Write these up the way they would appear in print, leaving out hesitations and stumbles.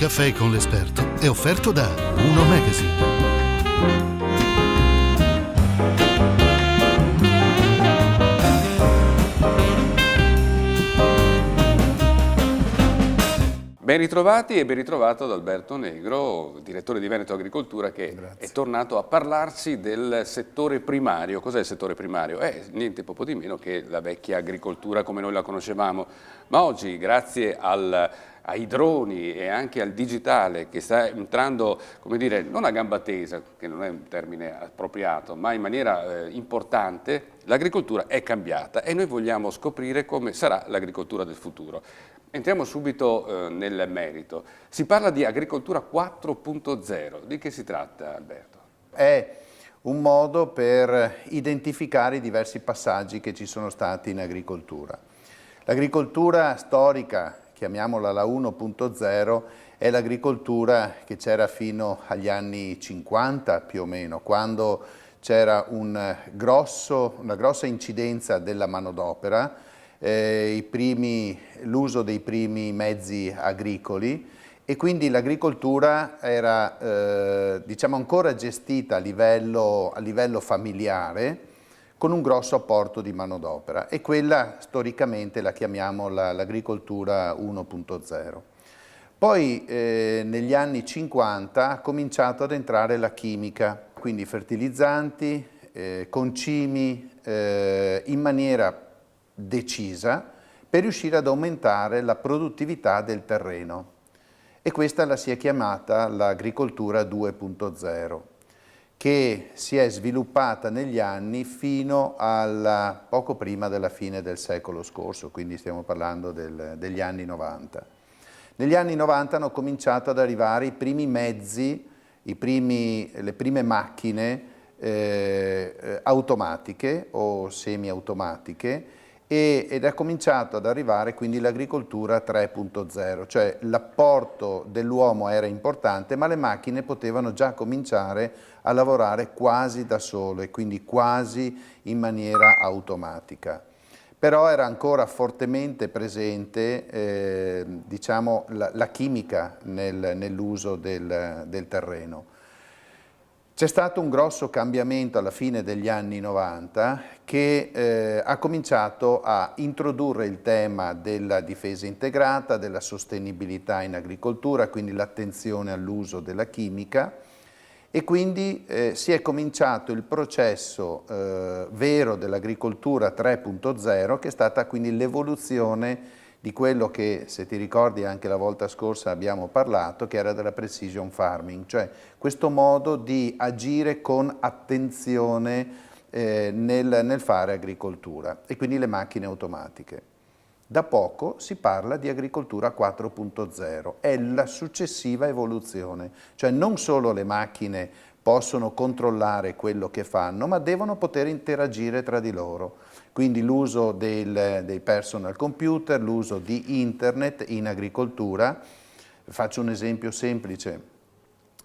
Caffè con l'esperto è offerto da Uno Magazine. Ben ritrovati e ben ritrovato ad Alberto Negro, direttore di Veneto Agricoltura, che è tornato a parlarci del settore primario. Cos'è il settore primario? È niente poco di meno che la vecchia agricoltura come noi la conoscevamo, ma oggi grazie ai droni e anche al digitale che sta entrando, come dire, non a gamba tesa, che non è un termine appropriato, ma in maniera importante, l'agricoltura è cambiata e noi vogliamo scoprire come sarà l'agricoltura del futuro. Entriamo subito nel merito. Si parla di agricoltura 4.0. Di che si tratta, Alberto? È un modo per identificare i diversi passaggi che ci sono stati in agricoltura. L'agricoltura storica, chiamiamola la 1.0, è l'agricoltura che c'era fino agli anni 50 più o meno, quando c'era una grossa incidenza della manodopera, l'uso dei primi mezzi agricoli, e quindi l'agricoltura era diciamo ancora gestita a livello familiare con un grosso apporto di manodopera, e quella storicamente la chiamiamo l'agricoltura 1.0. Poi negli anni 50 ha cominciato ad entrare la chimica, quindi fertilizzanti, concimi, in maniera decisa per riuscire ad aumentare la produttività del terreno, e questa la si è chiamata l'agricoltura 2.0, che si è sviluppata negli anni fino a poco prima della fine del secolo scorso, quindi stiamo parlando degli anni 90. Negli anni 90 hanno cominciato ad arrivare i primi mezzi, le prime macchine automatiche o semiautomatiche, ed è cominciato ad arrivare quindi l'agricoltura 3.0, cioè l'apporto dell'uomo era importante, ma le macchine potevano già cominciare a lavorare quasi da sole, quindi quasi in maniera automatica. Però era ancora fortemente presente diciamo, la chimica nell'uso del terreno. C'è stato un grosso cambiamento alla fine degli anni 90 che ha cominciato a introdurre il tema della difesa integrata, della sostenibilità in agricoltura, quindi l'attenzione all'uso della chimica, e quindi si è cominciato il processo vero dell'agricoltura 3.0, che è stata quindi l'evoluzione di quello che, se ti ricordi anche la volta scorsa abbiamo parlato, che era della precision farming, cioè questo modo di agire con attenzione nel fare agricoltura, e quindi le macchine automatiche. Da poco si parla di agricoltura 4.0, è la successiva evoluzione, cioè non solo le macchine possono controllare quello che fanno, ma devono poter interagire tra di loro. Quindi l'uso dei personal computer, l'uso di internet in agricoltura. Faccio un esempio semplice.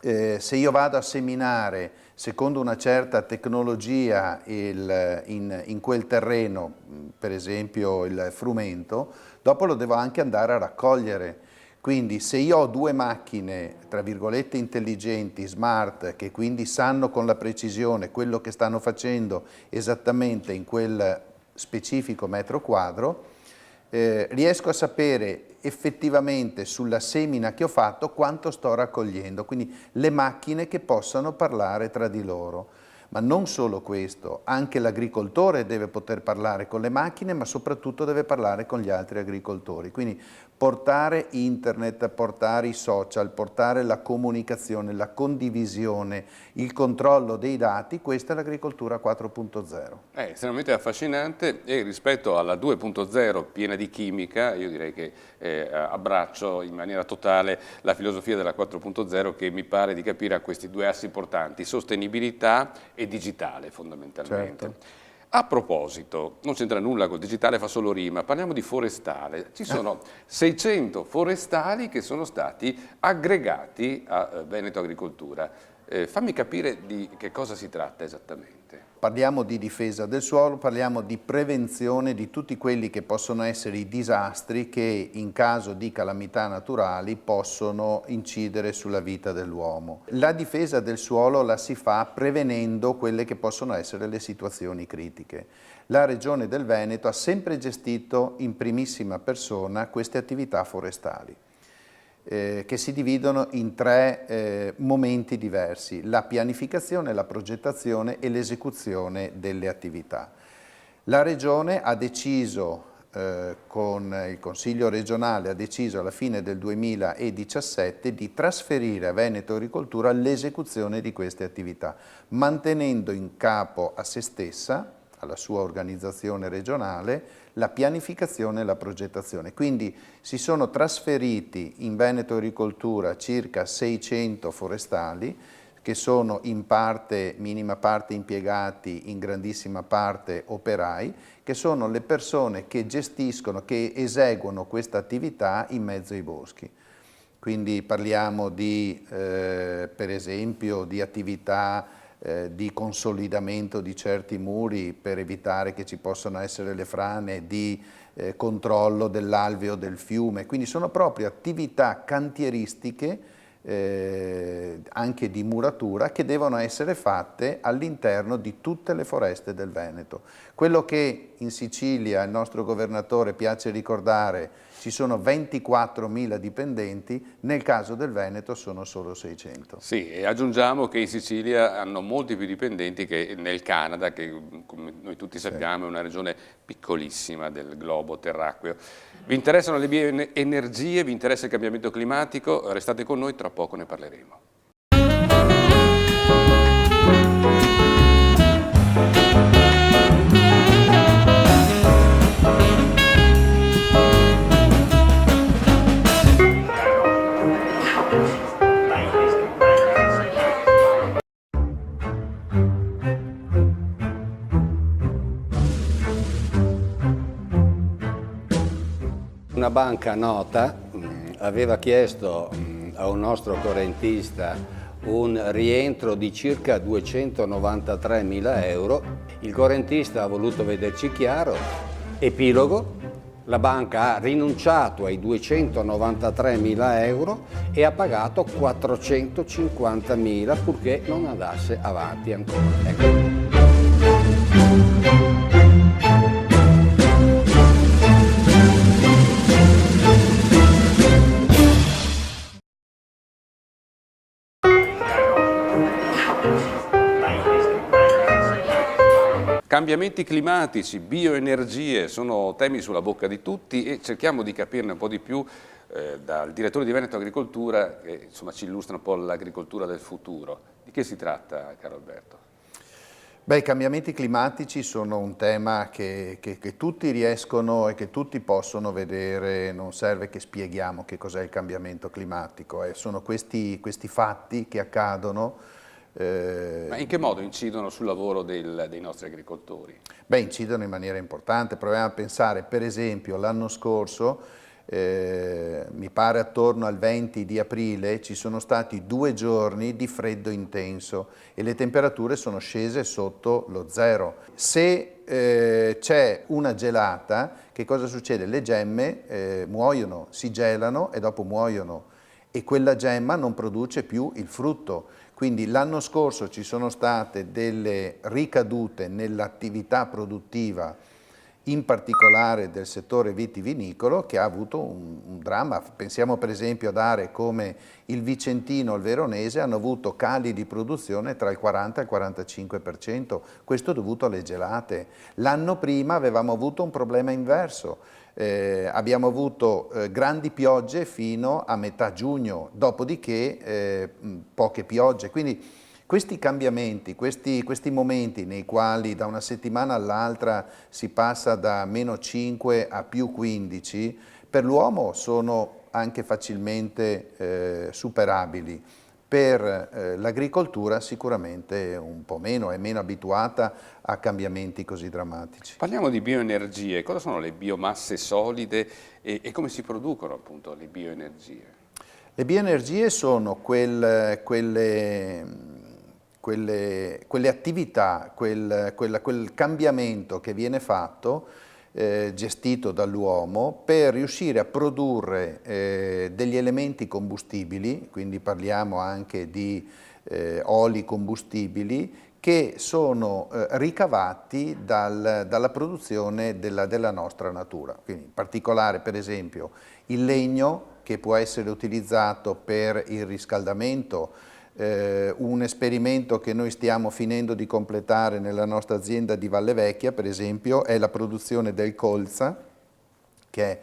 Se io vado a seminare secondo una certa tecnologia in quel terreno, per esempio il frumento, dopo lo devo anche andare a raccogliere. Quindi se io ho due macchine, tra virgolette, intelligenti, smart, che quindi sanno con la precisione quello che stanno facendo esattamente in quel specifico metro quadro, riesco a sapere effettivamente sulla semina che ho fatto quanto sto raccogliendo, quindi le macchine che possano parlare tra di loro. Ma non solo questo, anche l'agricoltore deve poter parlare con le macchine, ma soprattutto deve parlare con gli altri agricoltori. Quindi portare internet, portare i social, portare la comunicazione, la condivisione, il controllo dei dati, questa è l'agricoltura 4.0. È estremamente affascinante, e rispetto alla 2.0 piena di chimica, io direi che abbraccio in maniera totale la filosofia della 4.0, che mi pare di capire ha questi due assi portanti: sostenibilità e digitale fondamentalmente. Certo. A proposito, non c'entra nulla col digitale, fa solo rima, parliamo di forestale. Ci sono 600 forestali che sono stati aggregati a Veneto Agricoltura. Fammi capire di che cosa si tratta esattamente. esattamente? Parliamo di difesa del suolo, parliamo di prevenzione di tutti quelli che possono essere i disastri che in caso di calamità naturali possono incidere sulla vita dell'uomo. La difesa del suolo la si fa prevenendo quelle che possono essere le situazioni critiche. La Regione del Veneto ha sempre gestito in primissima persona queste attività forestali, che si dividono in tre momenti diversi: la pianificazione, la progettazione e l'esecuzione delle attività. La Regione ha deciso, con il Consiglio regionale, ha deciso alla fine del 2017 di trasferire a Veneto Agricoltura l'esecuzione di queste attività, mantenendo in capo a se stessa, alla sua organizzazione regionale, la pianificazione e la progettazione. Quindi si sono trasferiti in Veneto Agricoltura circa 600 forestali, che sono in parte, minima parte impiegati, in grandissima parte operai, che sono le persone che gestiscono, che eseguono questa attività in mezzo ai boschi. Quindi parliamo di, per esempio, di attività di consolidamento di certi muri per evitare che ci possano essere le frane, di controllo dell'alveo del fiume. Quindi sono proprio attività cantieristiche, anche di muratura, che devono essere fatte all'interno di tutte le foreste del Veneto. Quello che in Sicilia il nostro governatore piace ricordare: ci sono 24.000 dipendenti, nel caso del Veneto sono solo 600. Sì, e aggiungiamo che in Sicilia hanno molti più dipendenti che nel Canada, che come noi tutti sappiamo è una regione piccolissima del globo terracqueo. Vi interessano le bioenergie, vi interessa il cambiamento climatico? Restate con noi, tra poco ne parleremo. Una banca nota aveva chiesto a un nostro correntista un rientro di circa 293.000 euro. Il correntista ha voluto vederci chiaro, epilogo: la banca ha rinunciato ai 293.000 euro e ha pagato 450.000 purché non andasse avanti ancora. Ecco. Cambiamenti climatici, bioenergie sono temi sulla bocca di tutti e cerchiamo di capirne un po' di più dal direttore di Veneto Agricoltura, che insomma ci illustra un po' l'agricoltura del futuro. Di che si tratta, caro Alberto? Beh, i cambiamenti climatici sono un tema che tutti riescono e che tutti possono vedere, non serve che spieghiamo che cos'è il cambiamento climatico, sono questi fatti che accadono. Ma in che modo incidono sul lavoro dei nostri agricoltori? Beh, incidono in maniera importante. Proviamo a pensare, per esempio, l'anno scorso, mi pare attorno al 20 di aprile, ci sono stati 2 giorni di freddo intenso e le temperature sono scese sotto lo zero. Se c'è una gelata, che cosa succede? Le gemme muoiono, si gelano e dopo muoiono, e quella gemma non produce più il frutto. Quindi l'anno scorso ci sono state delle ricadute nell'attività produttiva, in particolare del settore vitivinicolo, che ha avuto un dramma. Pensiamo per esempio ad aree come il Vicentino o il Veronese, hanno avuto cali di produzione tra il 40 e il 45%, questo dovuto alle gelate. L'anno prima avevamo avuto un problema inverso. Abbiamo avuto grandi piogge fino a metà giugno, dopodiché poche piogge. Quindi questi cambiamenti, questi momenti nei quali da una settimana all'altra si passa da -5 a +15, per l'uomo sono anche facilmente superabili. Per l'agricoltura sicuramente un po' meno, è meno abituata a cambiamenti così drammatici. Parliamo di bioenergie, cosa sono le biomasse solide e come si producono appunto le bioenergie? Le bioenergie sono quelle quelle attività, quel cambiamento che viene fatto, gestito dall'uomo, per riuscire a produrre degli elementi combustibili, quindi parliamo anche di oli combustibili, che sono ricavati dalla produzione della nostra natura. Quindi in particolare, per esempio, il legno, che può essere utilizzato per il riscaldamento. Un esperimento che noi stiamo finendo di completare nella nostra azienda di Valle Vecchia, per esempio, è la produzione del colza, che è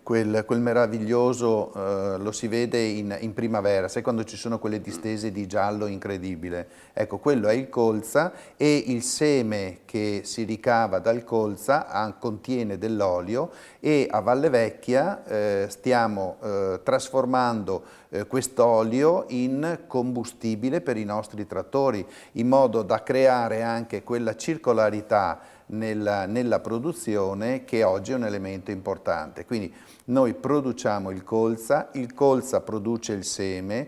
quel meraviglioso, lo si vede in primavera, sai quando ci sono quelle distese di giallo incredibile? Ecco, quello è il colza, e il seme che si ricava dal colza contiene dell'olio, e a Valle Vecchia stiamo trasformando quest'olio in combustibile per i nostri trattori, in modo da creare anche quella circolarità nella produzione, che oggi è un elemento importante. Quindi noi produciamo il colza produce il seme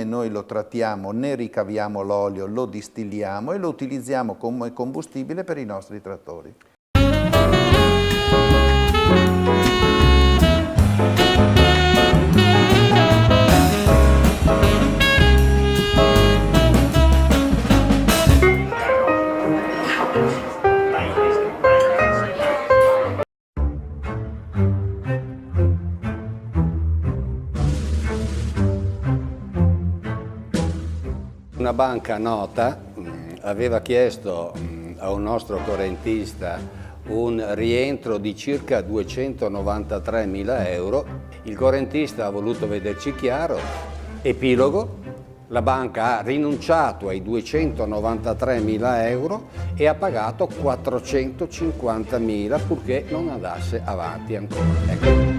noi lo trattiamo, ne ricaviamo l'olio, lo distilliamo e lo utilizziamo come combustibile per i nostri trattori. Una banca nota aveva chiesto a un nostro correntista un rientro di circa 293.000 euro. Il correntista ha voluto vederci chiaro. Epilogo: la banca ha rinunciato ai 293.000 euro e ha pagato 450.000 purché non andasse avanti ancora. Ecco.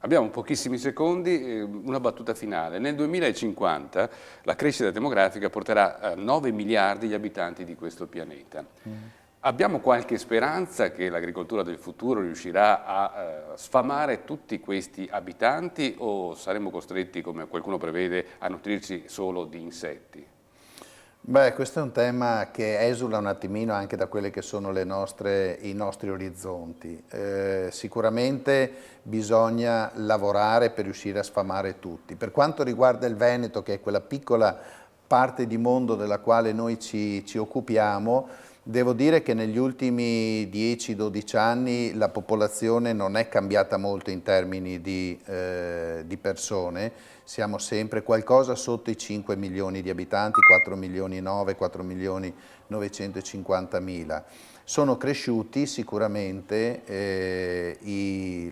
Abbiamo pochissimi secondi, una battuta finale. Nel 2050 la crescita demografica porterà a 9 miliardi gli abitanti di questo pianeta. Abbiamo qualche speranza che l'agricoltura del futuro riuscirà a sfamare tutti questi abitanti, o saremo costretti, come qualcuno prevede, a nutrirci solo di insetti? Beh, questo è un tema che esula un attimino anche da quelli che sono i nostri orizzonti. Sicuramente bisogna lavorare per riuscire a sfamare tutti. Per quanto riguarda il Veneto, che è quella piccola parte di mondo della quale noi ci occupiamo, devo dire che negli ultimi 10-12 anni la popolazione non è cambiata molto in termini di persone. Siamo sempre qualcosa sotto i 5 milioni di abitanti, 4 milioni 9, 4 milioni 950.000. Sono cresciuti sicuramente gli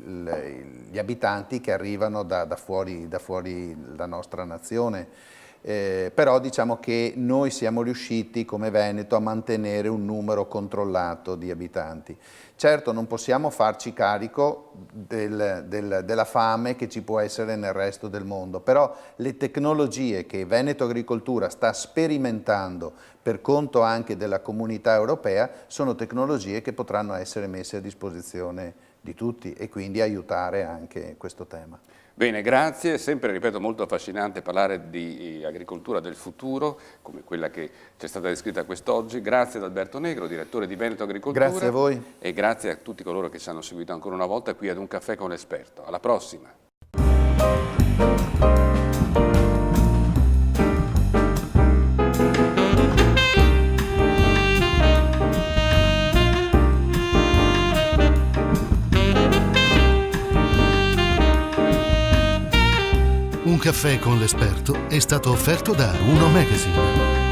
abitanti che arrivano da fuori la nostra nazione. Però diciamo che noi siamo riusciti come Veneto a mantenere un numero controllato di abitanti. Certo, non possiamo farci carico della fame che ci può essere nel resto del mondo, però le tecnologie che Veneto Agricoltura sta sperimentando per conto anche della comunità europea sono tecnologie che potranno essere messe a disposizione di tutti e quindi aiutare anche questo tema. Bene, grazie. Sempre, ripeto, molto affascinante parlare di agricoltura del futuro, come quella che ci è stata descritta quest'oggi. Grazie ad Alberto Negro, direttore di Veneto Agricoltura. Grazie a voi. E grazie a tutti coloro che ci hanno seguito ancora una volta qui ad Un Caffè con l'Esperto. Alla prossima. Un caffè con l'esperto è stato offerto da Uno Magazine.